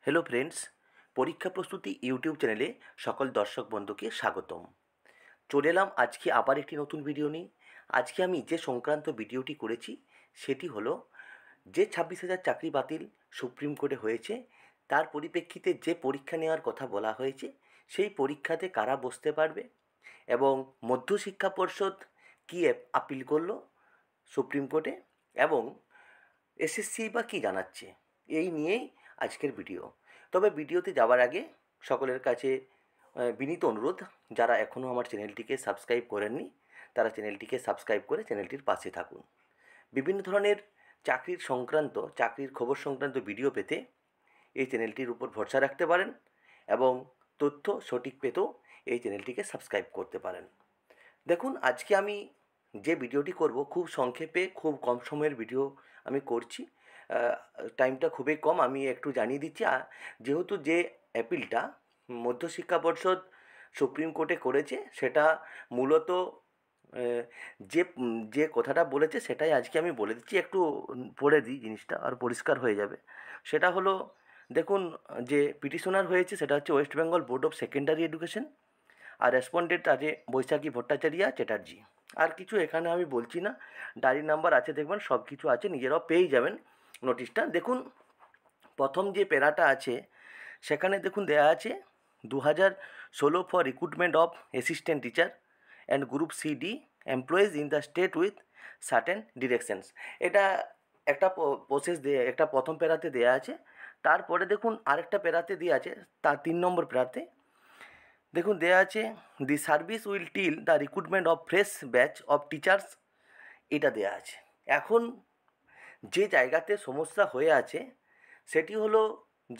Hello friends, পরীক্ষা প্রস্তুতি YouTube চ্যানেলে সকল দর্শক বন্ধুকে স্বাগতম। চলে এলাম আজকে আবার একটি নতুন ভিডিও নিয়ে। আজকে আমি যে সংক্রান্ত ভিডিওটি করেছি সেটি হলো যে 26,000 চাকরি বাতিল সুপ্রিম কোর্টে হয়েছে, তার পরিপ্রেক্ষিতে যে পরীক্ষা নেওয়ার কথা বলা হয়েছে সেই পরীক্ষাতে কারা বসতে পারবে এবং মধ্যশিক্ষা পর্ষদ কী আপিল করলো সুপ্রিম কোর্টে এবং এসএসসি বা কী জানাচ্ছে, এই নিয়েই আজকের ভিডিও। তবে ভিডিওতে যাওয়ার আগে সকলের কাছে বিনীত অনুরোধ, যারা এখনও আমার চ্যানেলটিকে সাবস্ক্রাইব করেননি তারা চ্যানেলটিকে সাবস্ক্রাইব করে চ্যানেলটির পাশে থাকুন। বিভিন্ন ধরনের চাকরির খবর সংক্রান্ত ভিডিও পেতে এই চ্যানেলটির উপর ভরসা রাখতে পারেন এবং তথ্য সঠিক পেতেও এই চ্যানেলটিকে সাবস্ক্রাইব করতে পারেন। দেখুন, আজকে আমি যে ভিডিওটি করব খুব সংক্ষেপে, খুব কম সময়ের ভিডিও আমি করছি। টাইমটা খুবই কম, আমি একটু জানিয়ে দিচ্ছি। যেহেতু যে অ্যাপিলটা মধ্যশিক্ষা পর্ষদ সুপ্রিম কোর্টে করেছে সেটা মূলত যে যে কথাটা বলেছে সেটাই আজকে আমি বলে দিচ্ছি। একটু পড়ে দিই, জিনিসটা আর পরিষ্কার হয়ে যাবে। সেটা হলো, দেখুন, যে পিটিশনার হয়েছে সেটা হচ্ছে West Bengal board of secondary education, আর রেসপন্ডেন্ট আছে বৈশাখী ভট্টাচার্য চ্যাটার্জি। আর কিছু এখানে আমি বলছি না, ডায়েরি নাম্বার আছে, দেখবেন সব কিছু আছে, নিজেরাও পেয়ে যাবেন নোটিশটা। দেখুন, প্রথম যে প্যারাটা আছে সেখানে দেখুন দেয়া আছে 2016 for recruitment of assistant teacher and group CD employees in the state with certain directions. এটা একটা প্রসেস দিয়ে একটা প্রথম প্যারাতে দেয়া আছে। তারপরে দেখুন আরেকটা প্যারাতে দেওয়া আছে, তার 3 নম্বর প্যারাতে দেখুন দেয়া আছে the service will till the recruitment of fresh batch of teachers. এটা দেয়া আছে। এখন যে জায়গাতে সমস্যা হয়ে আছে সেটি হলো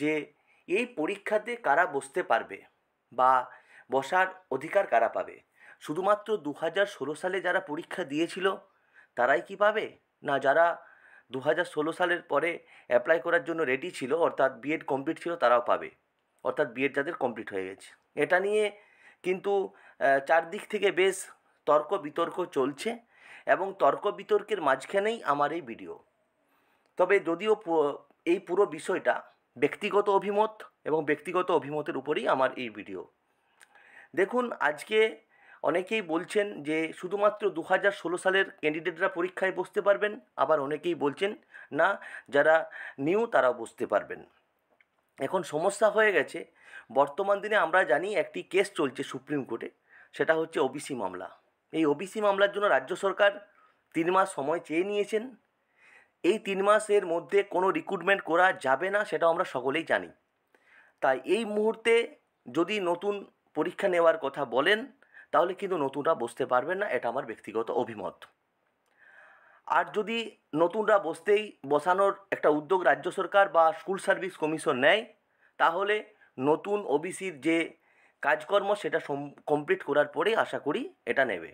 যে এই পরীক্ষাতে কারা বসতে পারবে বা বসার অধিকার কারা পাবে। শুধুমাত্র 2016 সালে যারা পরীক্ষা দিয়েছিল তারাই কি পাবে, না যারা 2016 সালের পরে অ্যাপ্লাই করার জন্য রেডি ছিল, অর্থাৎ বিএড কমপ্লিট ছিল, তারাও পাবে, অর্থাৎ বিএড যাদের কমপ্লিট হয়ে গেছে। এটা নিয়ে কিন্তু চারদিক থেকে বেশ তর্ক বিতর্ক চলছে এবং তর্ক বিতর্কের মাঝখানেই আমার এই ভিডিও। তবে যদিও এই পুরো বিষয়টা ব্যক্তিগত অভিমত এবং ব্যক্তিগত অভিমতের উপরেই আমার এই ভিডিও। দেখুন, আজকে অনেকেই বলছেন যে শুধুমাত্র 2016 সালের ক্যান্ডিডেটরা পরীক্ষায় বসতে পারবেন, আবার অনেকেই বলছেন না, যারা নিউ তারাও বসতে পারবেন। এখন সমস্যা হয়ে গেছে, বর্তমান দিনে আমরা জানি একটি কেস চলছে সুপ্রিম কোর্টে, সেটা হচ্ছে ওবিসি মামলা। এই ওবিসি মামলার জন্য রাজ্য সরকার 3 মাস সময় চেয়ে নিয়েছেন। এই 3 মাসের মধ্যে কোনো রিক্রুটমেন্ট করা যাবে না, সেটা আমরা সকলেই জানি। তাই এই মুহূর্তে যদি নতুন পরীক্ষা নেওয়ার কথা বলেন তাহলে কিন্তু নতুনরা বসতে পারবেন না, এটা আমার ব্যক্তিগত অভিমত। আর যদি নতুনরা বসানোর একটা উদ্যোগ রাজ্য সরকার বা স্কুল সার্ভিস কমিশন নেয় তাহলে নতুন ওবিসির যে কাজকর্ম সেটা কমপ্লিট করার পরেই আশা করি এটা নেবে।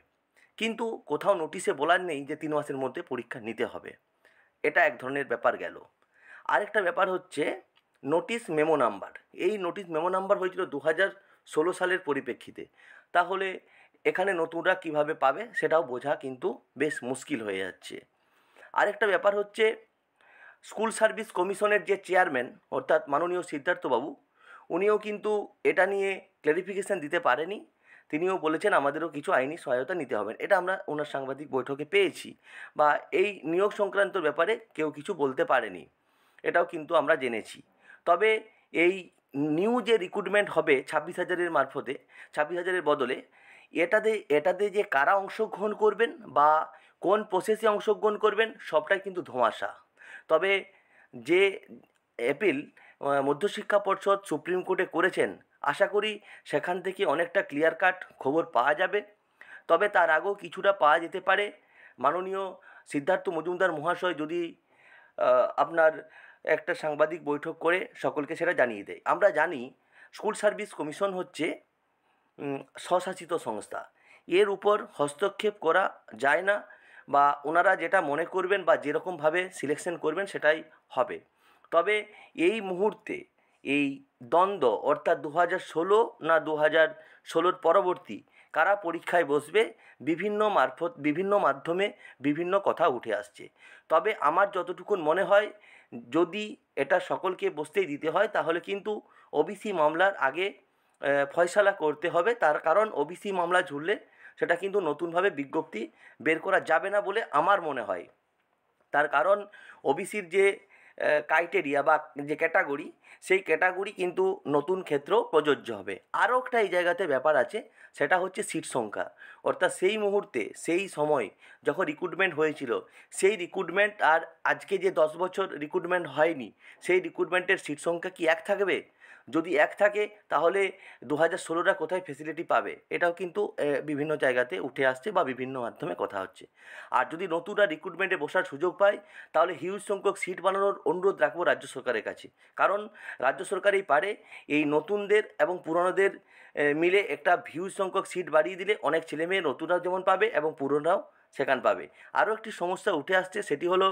কিন্তু কোথাও নোটিশে বলার নেই যে 3 মাসের মধ্যে পরীক্ষা নিতে হবে। এটা এক ধরনের ব্যাপার গেল। আরেকটা ব্যাপার হচ্ছে নোটিশ মেমো নাম্বার। এই নোটিশ মেমো নাম্বার হয়েছিল 2016 সালের পরিপ্রেক্ষিতে। তাহলে এখানে নতুনরা কিভাবে পাবে সেটাও বোঝা কিন্তু বেশ মুশকিল হয়ে যাচ্ছে। আরেকটা ব্যাপার হচ্ছে স্কুল সার্ভিস কমিশনের যে চেয়ারম্যান অর্থাৎ মাননীয় সিদ্ধার্থবাবু, উনিও কিন্তু এটা নিয়ে ক্লারিফিকেশান দিতে পারেনি। তিনিও বলেছেন আমাদেরও কিছু আইনি সহায়তা নিতে হবে। এটা আমরা ওনার সাংবাদিক বৈঠকে পেয়েছি, বা এই নিয়োগ সংক্রান্ত ব্যাপারে কেউ কিছু বলতে পারেনি, এটাও কিন্তু আমরা জেনেছি। তবে এই নিউ যে রিক্রুটমেন্ট হবে 26,000-এর মারফতে, 26,000-এর বদলে এটাতে যে কারা অংশগ্রহণ করবেন বা কোন প্রসেসে অংশগ্রহণ করবেন সবটাই কিন্তু ধোঁয়াশা। তবে যে অ্যাপিল মধ্যশিক্ষা পর্ষদ সুপ্রিম কোর্টে করেছেন, আশা করি সেখান থেকে অনেকটা ক্লিয়ার কাট খবর পাওয়া যাবে। তবে তার আগেও কিছুটা পাওয়া যেতে পারে। মাননীয় সিদ্ধার্থ মজুমদার মহাশয় যদি আপনার একটা সাংবাদিক বৈঠক করে সকলকে সেটা জানিয়ে দেয়। আমরা জানি স্কুল সার্ভিস কমিশন হচ্ছে স্বশাসিত সংস্থা, এর উপর হস্তক্ষেপ করা যায় না, বা ওনারা যেটা মনে করবেন বা যেরকমভাবে সিলেকশন করবেন সেটাই হবে। তবে এই মুহূর্তে এই দ্বন্দ্ব, অর্থাৎ 2016 না 2016 পরবর্তী কারা পরীক্ষায় বসবে, বিভিন্ন মাধ্যমে বিভিন্ন কথা উঠে আসছে। তবে আমার যতটুকু মনে হয় যদি এটা সকলকে বসতেই দিতে হয় তাহলে কিন্তু ওবিসি মামলার আগে ফয়সালা করতে হবে। তার কারণ ওবিসি মামলা ঝুললে সেটা কিন্তু নতুনভাবে বিজ্ঞপ্তি বের করা যাবে না বলে আমার মনে হয়। তার কারণ ওবিসির যে ক্রাইটেরিয়া বা যে ক্যাটাগরি, সেই ক্যাটাগরি কিন্তু নতুন ক্ষেত্রেও প্রযোজ্য হবে। আরও একটা এই জায়গাতে ব্যাপার আছে, সেটা হচ্ছে সিট সংখ্যা। অর্থাৎ সেই মুহূর্তে, সেই সময় যখন রিক্রুটমেন্ট হয়েছিল, সেই রিক্রুটমেন্ট আর আজকে যে 10 বছর রিক্রুটমেন্ট হয়নি, সেই রিক্রুটমেন্টের সিট সংখ্যা কি এক থাকবে? যদি এক থাকে তাহলে 2016রা কোথায় ফেসিলিটি পাবে? এটাও কিন্তু বিভিন্ন জায়গাতে উঠে আসছে বা বিভিন্ন মাধ্যমে কথা হচ্ছে। আর যদি নতুনরা রিক্রুটমেন্টে বসার সুযোগ পায় তাহলে হিউজ সংখ্যক সিট বানানোর অনুরোধ রাখবো রাজ্য সরকারের কাছে। কারণ রাজ্য সরকারই পারে এই নতুনদের এবং পুরনোদের মিলে একটা হিউজ সংখ্যক সিট বাড়িয়ে দিলে অনেক ছেলেমেয়ে নতুনরাও যেমন পাবে এবং পুরনোরাও সেখান পাবে। আরও একটি সমস্যা উঠে আসছে, সেটি হলো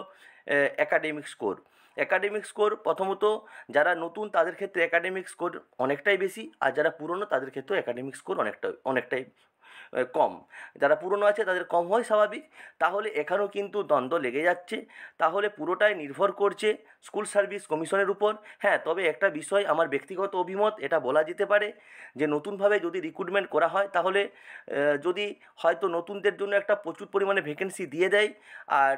অ্যাকাডেমিক স্কোর। অ্যাকাডেমিক স্কোর প্রথমত যারা নতুন তাদের ক্ষেত্রে অ্যাকাডেমিক স্কোর অনেকটাই বেশি, আর যারা পুরনো তাদের ক্ষেত্রেও অ্যাকাডেমিক স্কোর অনেকটাই কম। যারা পুরনো আছে তাদের কম হয় স্বাভাবিক। তাহলে এখানেও কিন্তু দ্বন্দ্ব লেগে যাচ্ছে। তাহলে পুরোটাই নির্ভর করছে স্কুল সার্ভিস কমিশনের উপর। হ্যাঁ, তবে একটা বিষয় আমার ব্যক্তিগত অভিমত, এটা বলা যেতে পারে যে নতুনভাবে যদি রিক্রুটমেন্ট করা হয় তাহলে যদি হয়তো নতুনদের জন্য একটা প্রচুর পরিমাণে ভ্যাকেন্সি দিয়ে দেয়, আর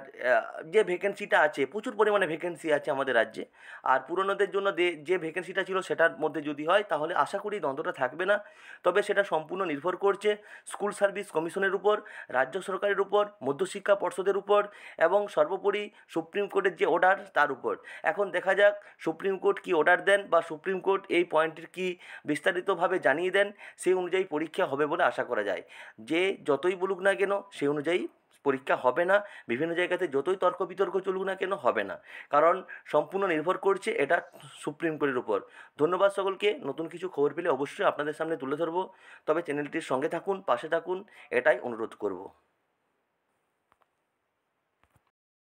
যে ভ্যাকেন্সিটা আছে, প্রচুর পরিমাণে ভ্যাকেন্সি আছে আমাদের রাজ্যে, আর পুরনোদের জন্য যে ভ্যাকেন্সিটা ছিল সেটার মধ্যে যদি হয় তাহলে আশা করি দ্বন্দ্বটা থাকবে না। তবে সেটা সম্পূর্ণ নির্ভর করছে স্কুল সার্ভিস কমিশনের উপর, রাজ্য সরকারের উপর, মধ্যশিক্ষা পর্ষদের উপর এবং সর্বোপরি সুপ্রিম কোর্টের যে অর্ডার তার উপর। এখন দেখা যাক সুপ্রিম কোর্ট কী অর্ডার দেন বা সুপ্রিম কোর্ট এই পয়েন্টের কী বিস্তারিতভাবে জানিয়ে দেন, সেই অনুযায়ী পরীক্ষা হবে বলে আশা করা যায়। যে যতই বলুক না কেন সেই অনুযায়ী পরীক্ষা হবে না, বিভিন্ন জায়গাতে যতই তর্ক বিতর্ক চলুক না কেন হবে না, কারণ সম্পূর্ণ নির্ভর করছে এটা সুপ্রিম কোর্টের উপর। ধন্যবাদ সকলকে। নতুন কিছু খবর পেলে অবশ্যই আপনাদের সামনে তুলে ধরবো। তবে চ্যানেলটির সঙ্গে থাকুন, পাশে থাকুন, এটাই অনুরোধ করব।